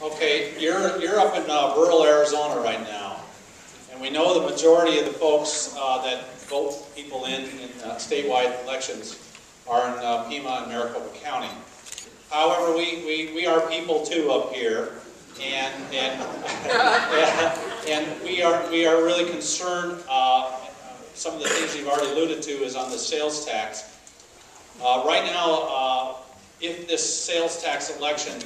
Okay, you're up in rural Arizona right now, and we know the majority of the folks that vote people in statewide elections are in Pima and Maricopa County. However, we are people too up here, and and we are really concerned. Some of the things you've already alluded to is on the sales tax. Right now, if this sales tax election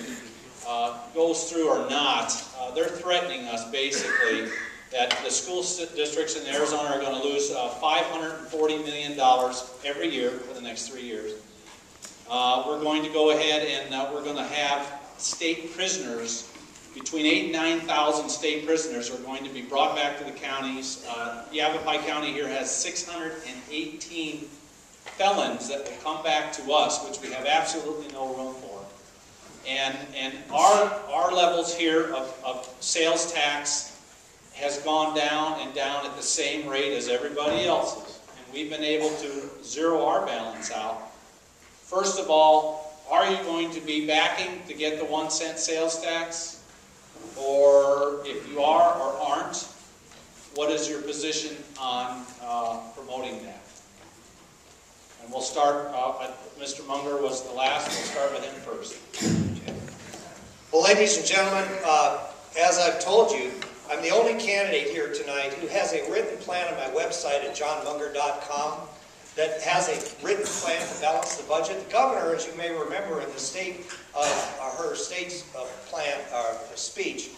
goes through or not, they're threatening us basically that the school districts in Arizona are going to lose $540 million every year for the next 3 years. We're going to go ahead and we're going to have state prisoners, between 8,000 and 9,000 state prisoners are going to be brought back to the counties. Yavapai County here has 618 felons that will come back to us, which we have absolutely no room for. And our levels here of sales tax has gone down and down at the same rate as everybody else's. And we've been able to zero our balance out. First of all, are you going to be backing to get the 1 cent sales tax? Or if you are or aren't, what is your position on promoting that? And we'll start, Mr. Munger was the last, we'll start with him first. Well, ladies and gentlemen, as I've told you, I'm the only candidate here tonight who has a written plan on my website at johnmunger.com that has a written plan to balance the budget. The governor, as you may remember in the state of her state's plan speech,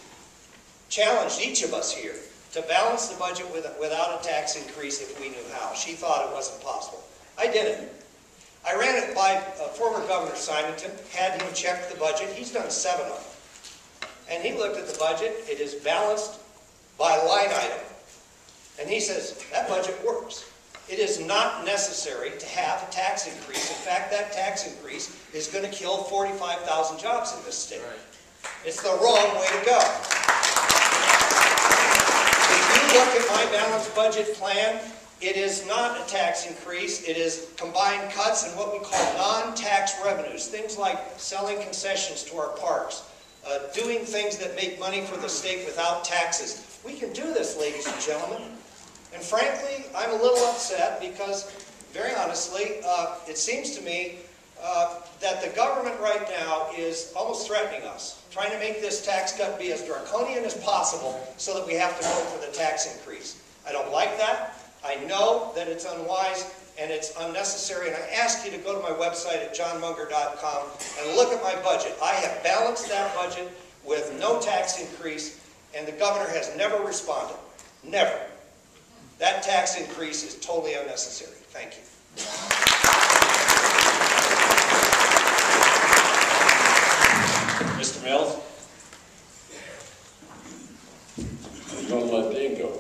challenged each of us here to balance the budget without a tax increase if we knew how. She thought it wasn't possible. I did it. I ran it by former Governor Simonton, had him check the budget. He's done 7 of them. And he looked at the budget. It is balanced by line item. And he says, that budget works. It is not necessary to have a tax increase. In fact, that tax increase is going to kill 45,000 jobs in this state. Right. It's the wrong way to go. If you look at my balanced budget plan, it is not a tax increase. It is combined cuts and what we call non-tax revenues. Things like selling concessions to our parks, doing things that make money for the state without taxes. We can do this, ladies and gentlemen. And frankly, I'm a little upset because, very honestly, it seems to me that the government right now is almost threatening us, trying to make this tax cut be as draconian as possible so that we have to vote for the tax increase. I don't like that. I know that it's unwise and it's unnecessary, and I ask you to go to my website at johnmunger.com and look at my budget. I have balanced that budget with no tax increase, and the governor has never responded. Never. That tax increase is totally unnecessary. Thank you. Mr. Mills? You're going to let Dean go.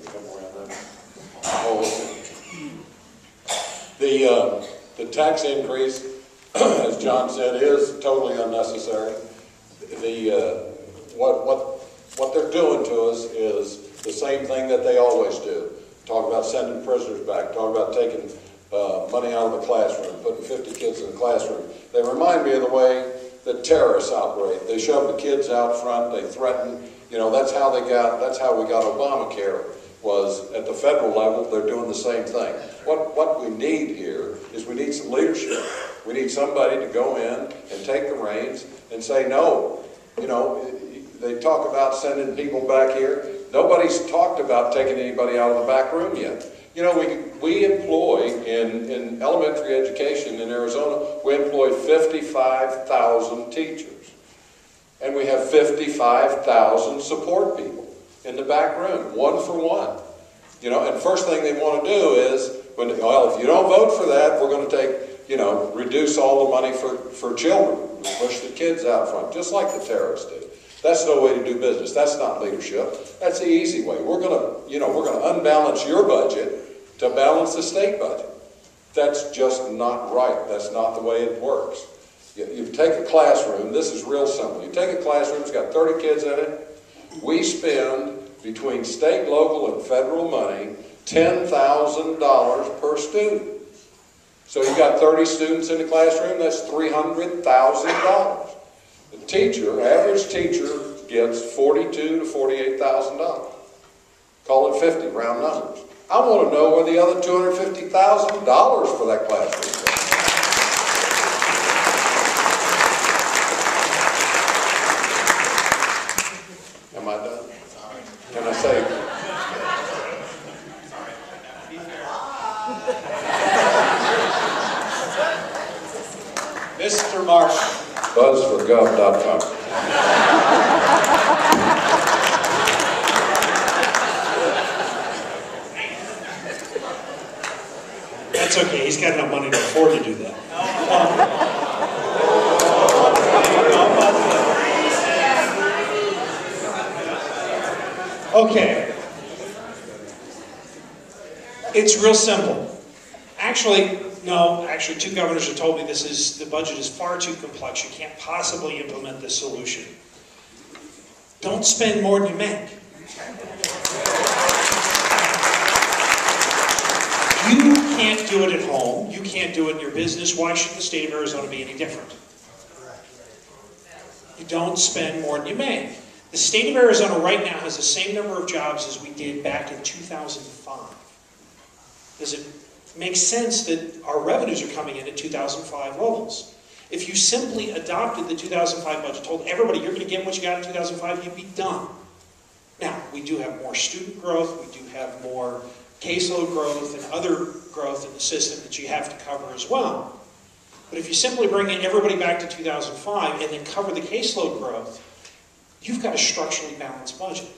Come around there. Oh, the tax increase, as John said, is totally unnecessary. What they're doing to us is the same thing that they always do. Talk about sending prisoners back, talk about taking money out of the classroom, putting 50 kids in the classroom. They remind me of the way that terrorists operate. They shove the kids out front, they threaten, that's how we got Obamacare, was at the federal level. They're doing the same thing. What we need here is we need some leadership. We need somebody to go in and take the reins and say, no. They talk about sending people back here. Nobody's talked about taking anybody out of the back room yet. We employ, in elementary education in Arizona, we employ 55,000 teachers. And we have 55,000 support people in the back room, 1 for 1. And first thing they want to do is, if you don't vote for that, we're going to take, reduce all the money for children. Push the kids out front, just like the terrorists did. That's no way to do business. That's not leadership. That's the easy way. We're going to unbalance your budget to balance the state budget. That's just not right. That's not the way it works. You take a classroom. This is real simple. You take a classroom. It's got 30 kids in it. We spend between state, local, and federal money $10,000 per student. So you've got 30 students in the classroom. That's $300,000. The teacher, average teacher, gets $42,000 to $48,000. Call it 50, round numbers. I want to know where the other $250,000 for that classroom is. Am I done? Can I say? Mr. Marshall. BuzzForGov.com. That's okay, he's got enough money to afford to do that. Okay. It's real simple. Actually, two governors have told me the budget is far too complex. You can't possibly implement this solution. Don't spend more than you make. You can't do it at home. You can't do it in your business. Why should the state of Arizona be any different? You don't spend more than you make. The state of Arizona right now has the same number of jobs as we did back in 2005. Does it make sense that our revenues are coming in at 2005 levels? If you simply adopted the 2005 budget, told everybody you're going to get what you got in 2005, you'd be done. Now, we do have more student growth, we do have more caseload growth and other growth in the system that you have to cover as well. But if you simply bring everybody back to 2005 and then cover the caseload growth, you've got a structurally balanced budget.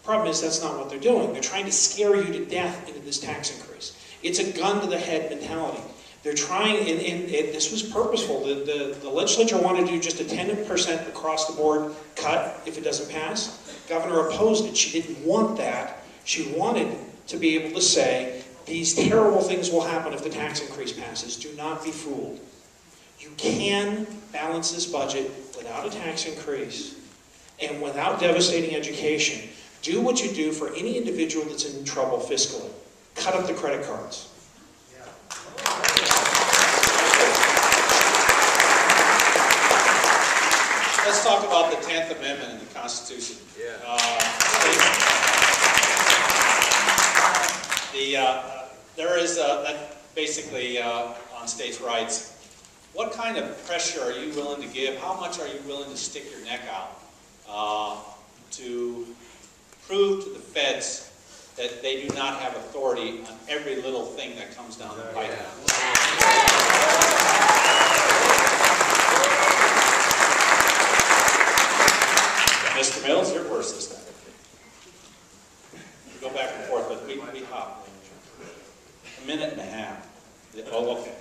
Problem is, that's not what they're doing. They're trying to scare you to death into this tax increase. It's a gun to the head mentality. They're trying, and this was purposeful. The legislature wanted to do just a 10% across the board cut if it doesn't pass. Governor opposed it. She didn't want that. She wanted to be able to say, these terrible things will happen if the tax increase passes. Do not be fooled. You can balance this budget without a tax increase and without devastating education. Do what you do for any individual that's in trouble fiscally. Cut up the credit cards. Let's talk about the 10th Amendment in the Constitution. There is basically on states' rights. What kind of pressure are you willing to give? How much are you willing to stick your neck out to prove to the feds that they do not have authority on every little thing that comes down the pipe? Mr. Mills, you're worse this time. We go back and forth, but we hop. A minute and a half. Oh, okay.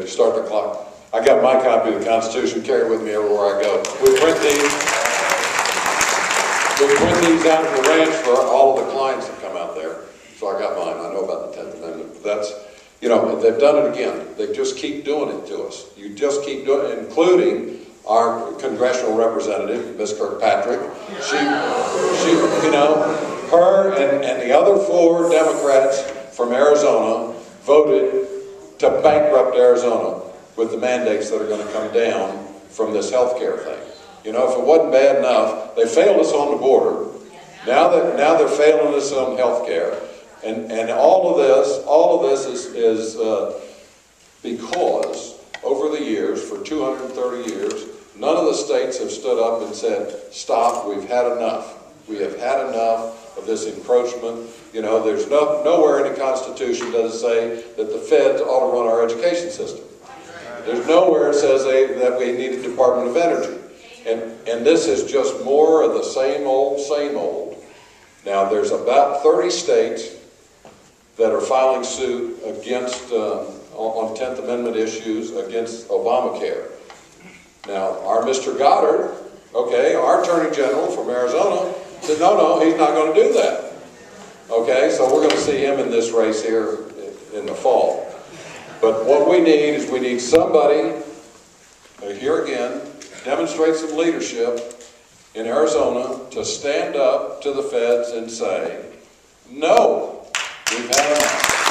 Start the clock. I got my copy of the Constitution, carry it with me everywhere I go. We print these out at the ranch for all of the clients that come out there. So I got mine. I know about the 10th Amendment. But that's, you know, they've done it again. They just keep doing it to us. You just keep doing it, including our congressional representative, Ms. Kirkpatrick. She, you know, her and the other 4 Democrats from Arizona voted to bankrupt Arizona with the mandates that are going to come down from this health care thing. You know, if it wasn't bad enough, they failed us on the border. Now they're failing us on health care. And all of this is because over the years, for 230 years, none of the states have stood up and said, stop, we've had enough. We have had enough of this encroachment. You know, there's nowhere in the Constitution does it say that the feds ought to run our education system. There's nowhere it says that we need a Department of Energy. And this is just more of the same old, same old. Now, there's about 30 states that are filing suit against, on 10th Amendment issues against Obamacare. Now, our Mr. Goddard, okay, our Attorney General from Arizona, said, no, he's not going to do that. Okay, so we're going to see him in this race here in the fall. But what we need is we need somebody, here again, demonstrate some leadership in Arizona to stand up to the feds and say, no, we've had enough.